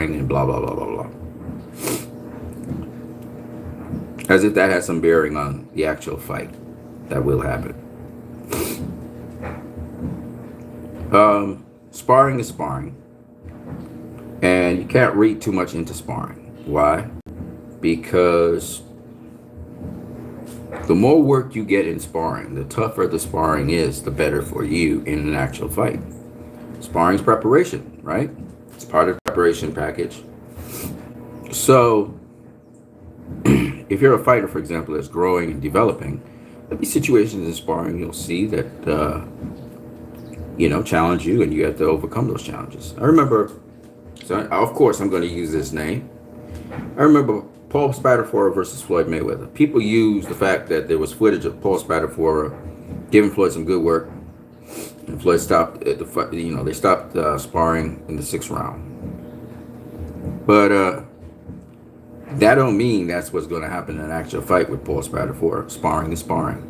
and blah, blah, blah, blah, blah. As if that has some bearing on the actual fight that will happen. Sparring is sparring. And you can't read too much into sparring. Why? Because the more work you get in sparring, the tougher the sparring is, the better for you in an actual fight. Sparring's preparation, right? It's part of the preparation package. So, if you're a fighter, for example, that's growing and developing, there'll be situations in sparring you'll see that, challenge you, and you have to overcome those challenges. I remember, so of course, I'm going to use this name. I remember Paul Spadafora versus Floyd Mayweather. People use the fact that there was footage of Paul Spadafora giving Floyd some good work, and Floyd stopped at the fight. They stopped sparring in the 6th round. But that don't mean that's what's going to happen in an actual fight with Paul Spadafora. Sparring is sparring.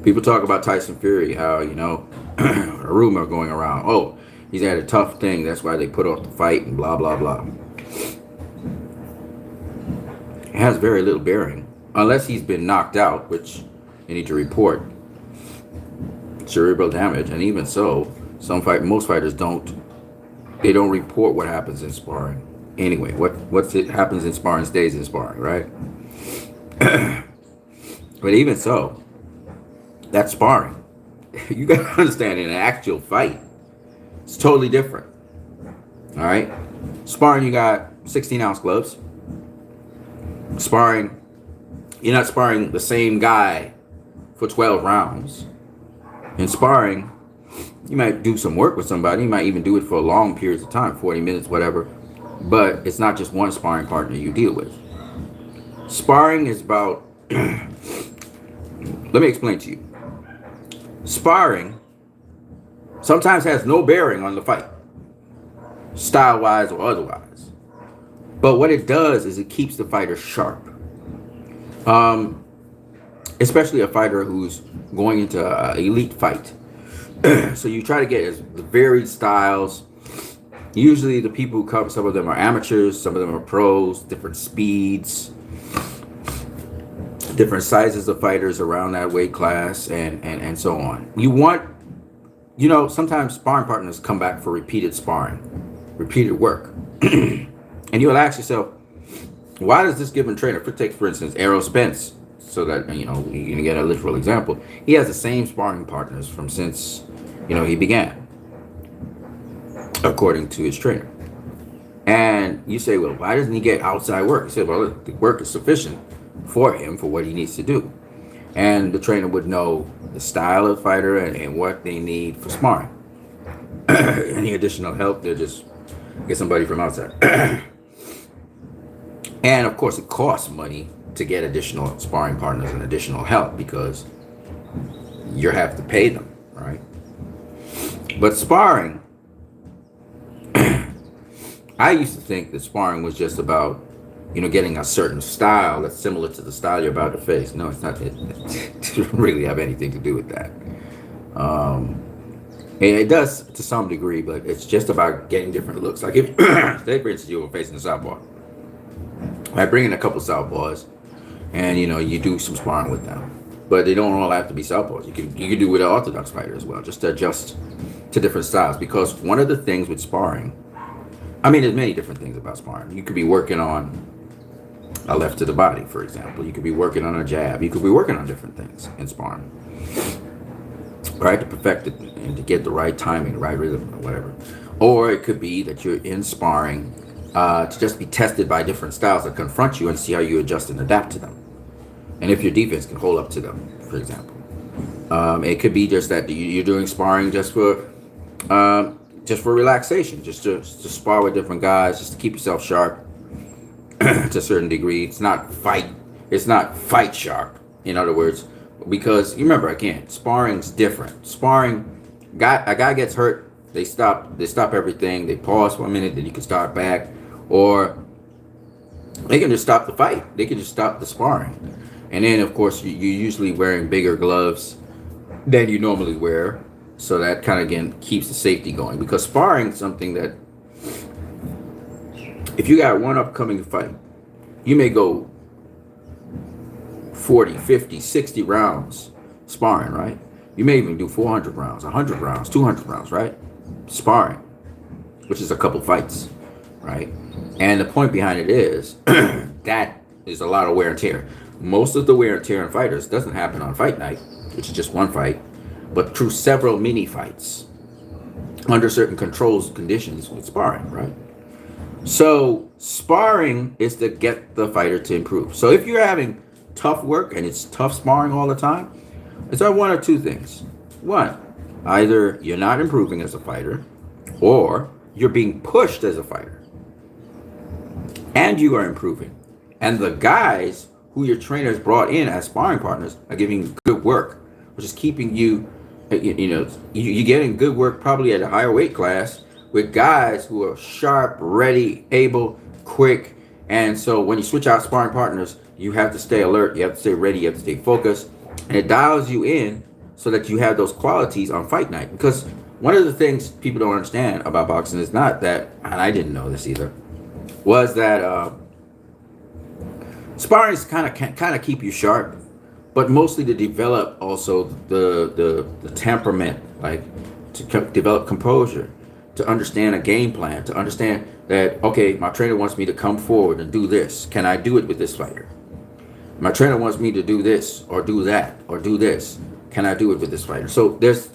People talk about Tyson Fury, how a rumor going around. Oh, he's had a tough thing. That's why they put off the fight and blah blah blah. It has very little bearing, unless he's been knocked out, which you need to report cerebral damage. And even so, most fighters don't. They don't report what happens in sparring. Anyway, what happens in sparring stays in sparring, right? But even so, that's sparring. You got to understand, in an actual fight, it's totally different. All right, sparring, you got 16-ounce gloves. Sparring, you're not sparring the same guy for 12 rounds. In sparring, you might do some work with somebody. You might even do it for long periods of time, 40 minutes, whatever. But it's not just one sparring partner you deal with. Sparring is about, let me explain to you. Sparring sometimes has no bearing on the fight, style-wise or otherwise. But what it does is it keeps the fighter sharp. Especially a fighter who's going into an elite fight. So you try to get as varied styles. Usually the people who come, some of them are amateurs, some of them are pros, different speeds, different sizes of fighters around that weight class, and so on. You want, sometimes sparring partners come back for repeated sparring, repeated work. And you'll ask yourself, why does this given trainer, take for instance Errol Spence, so that you can get a literal example, he has the same sparring partners from since he began, according to his trainer. And you say, well, why doesn't he get outside work? He said, well, the work is sufficient for him for what he needs to do. And the trainer would know the style of the fighter and what they need for sparring. Any additional help, they'll just get somebody from outside. And of course, it costs money to get additional sparring partners and additional help, because you have to pay them, right? But sparring, I used to think that sparring was just about, getting a certain style that's similar to the style you're about to face. No, it's not. It doesn't really have anything to do with that. And it does to some degree, but it's just about getting different looks. Like if, say for instance, you were facing a southpaw. I bring in a couple southpaws, and you do some sparring with them. But they don't all have to be southpaws. You can do with an orthodox fighter as well, just to adjust to different styles. Because one of the things with sparring, there's many different things about sparring. You could be working on a left to the body, for example. You could be working on a jab. You could be working on different things in sparring, right, to perfect it and to get the right timing, the right rhythm, or whatever. Or it could be that you're in sparring to just be tested by different styles that confront you and see how you adjust and adapt to them. And if your defense can hold up to them, for example. It could be just that you're doing sparring just for relaxation, just to spar with different guys, just to keep yourself sharp to a certain degree. It's not fight sharp, in other words, because you remember, again, sparring's different. Sparring, a guy gets hurt, they stop everything, they pause for a minute, then you can start back, or they can just stop the fight. They can just stop the sparring. And then, of course, you're usually wearing bigger gloves than you normally wear. So that kind of, again, keeps the safety going. Because sparring is something that If you got one upcoming fight, you may go 40, 50, 60 rounds sparring, right? You may even do 400 rounds, 100 rounds, 200 rounds, right? Sparring, which is a couple fights, right? And the point behind it is that is a lot of wear and tear. Most of the wear and tear in fighters doesn't happen on fight night, which is just one fight, but through several mini fights under certain controls conditions with sparring, right? So sparring is to get the fighter to improve. So if you're having tough work and it's tough sparring all the time, it's one or two things. One, either you're not improving as a fighter, or you're being pushed as a fighter, and you are improving. And the guys who your trainers brought in as sparring partners are giving good work, which is keeping you, you're getting good work probably at a higher weight class with guys who are sharp, ready, able, quick. And so when you switch out sparring partners, you have to stay alert, you have to stay ready, you have to stay focused, and it dials you in so that you have those qualities on fight night. Because one of the things people don't understand about boxing is not that, and I didn't know this either, was that sparring is kind of keep you sharp, but mostly to develop also the temperament, like to develop composure, to understand a game plan, to understand that, okay, my trainer wants me to come forward and do this. Can I do it with this fighter? My trainer wants me to do this or do that or do this. Can I do it with this fighter? So there's,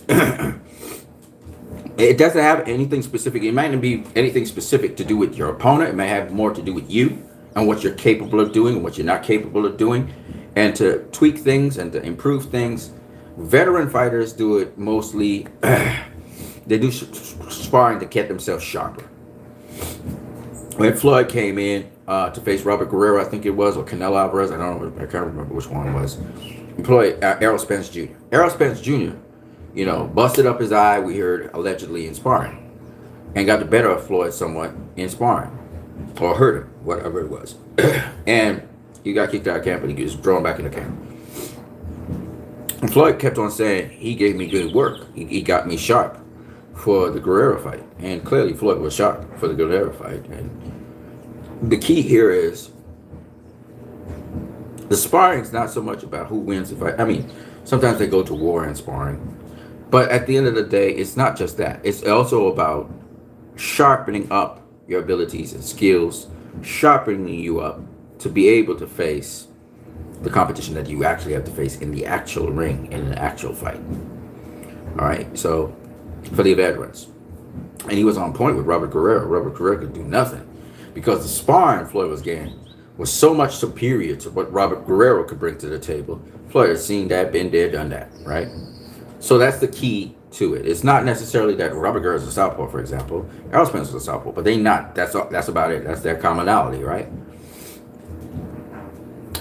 it doesn't have anything specific. It might not be anything specific to do with your opponent. It may have more to do with you and what you're capable of doing and what you're not capable of doing, and to tweak things and to improve things. Veteran fighters do it mostly, they do sparring to get themselves sharper. When Floyd came in to face Robert Guerrero, I think it was, or Canelo Alvarez, I don't know, I can't remember which one it was. Employed Errol Spence Jr. Errol Spence Jr., busted up his eye, we heard, allegedly in sparring, and got the better of Floyd somewhat in sparring, or hurt him, whatever it was. And he got kicked out of camp and he was drawn back in the camp. And Floyd kept on saying, he gave me good work. He got me sharp for the Guerrero fight. And clearly Floyd was sharp for the Guerrero fight. And the key here is the sparring is not so much about who wins the fight. I mean, sometimes they go to war in sparring. But at the end of the day, it's not just that. It's also about sharpening up your abilities and skills, sharpening you up to be able to face the competition that you actually have to face in the actual ring, in an actual fight. All right, so for the veterans. And he was on point with Robert Guerrero. Robert Guerrero could do nothing because the sparring Floyd was getting was so much superior to what Robert Guerrero could bring to the table. Floyd has seen that, been there, done that, right? So that's the key to it. It's not necessarily that Robert Guerrero is a southpaw, for example. Errol Spence was a southpaw, but they not. That's about it. That's their commonality, right?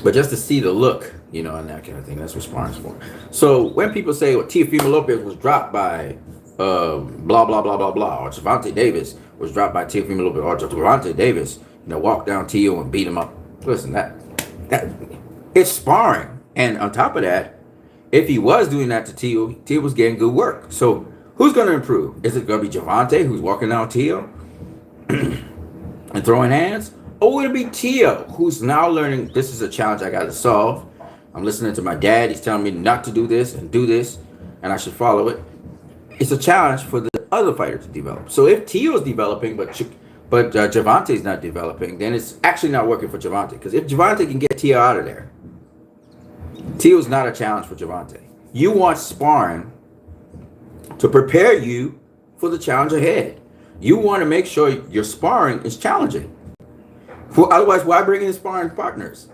But just to see the look, and that kind of thing, that's what sparring's for. So when people say, well, Teofimo Lopez was dropped by blah, blah, blah, blah, blah, or Gervonta Davis was dropped by Teofimo Lopez, or Gervonta Davis, walked down Teo and beat him up. Listen, that it's sparring. And on top of that, if he was doing that to Teo was getting good work. So who's going to improve? Is it going to be Gervonta who's walking down Teo and throwing hands? Or would it be Teo who's now learning, this is a challenge I got to solve. I'm listening to my dad. He's telling me not to do this, and I should follow it. It's a challenge for the other fighter to develop. So if Teo is developing, but Gervonta is not developing, then it's actually not working for Gervonta. Because if Gervonta can get Teo out of there, Teo is not a challenge for Gervonta. You want sparring to prepare you for the challenge ahead. You want to make sure your sparring is challenging. Otherwise, why bring in sparring partners?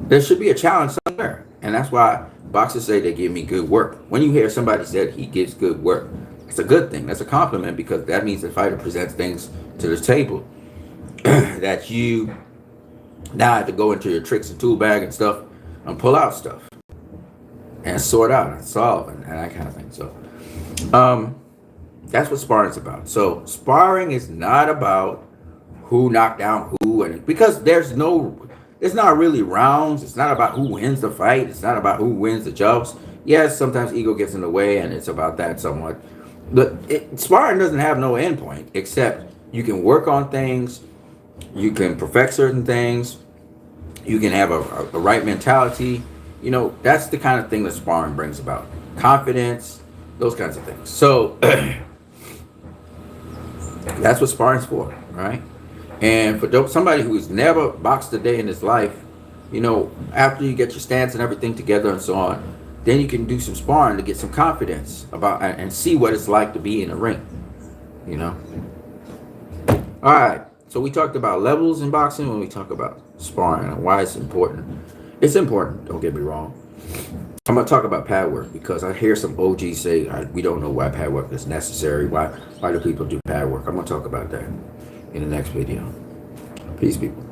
There should be a challenge somewhere. And that's why boxers say they give me good work. When you hear somebody say he gives good work, it's a good thing. That's a compliment, because that means the fighter presents things to the table that you now have to go into your tricks and tool bag and stuff and pull out stuff and sort out and solve and that kind of thing. So that's what sparring is about. So sparring is not about who knocked down who, and because it's not really rounds. It's not about who wins the fight. It's not about who wins the jobs. Yes, sometimes ego gets in the way, and it's about that somewhat. But sparring doesn't have no end point, except you can work on things You can perfect certain things. You can have a right mentality. You know, that's the kind of thing that sparring brings about. Confidence, those kinds of things. So that's what sparring's for, right? And for somebody who's never boxed a day in his life, you know, after you get your stance and everything together and so on, then you can do some sparring to get some confidence about and see what it's like to be in a ring, you know. All right, so we talked about levels in boxing when we talk about sparring and why it's important. It's important, don't get me wrong. I'm gonna talk about pad work because I hear some OGs say we don't know why pad work is necessary. Why do people do pad work? I'm gonna talk about that in the next video. Peace, people.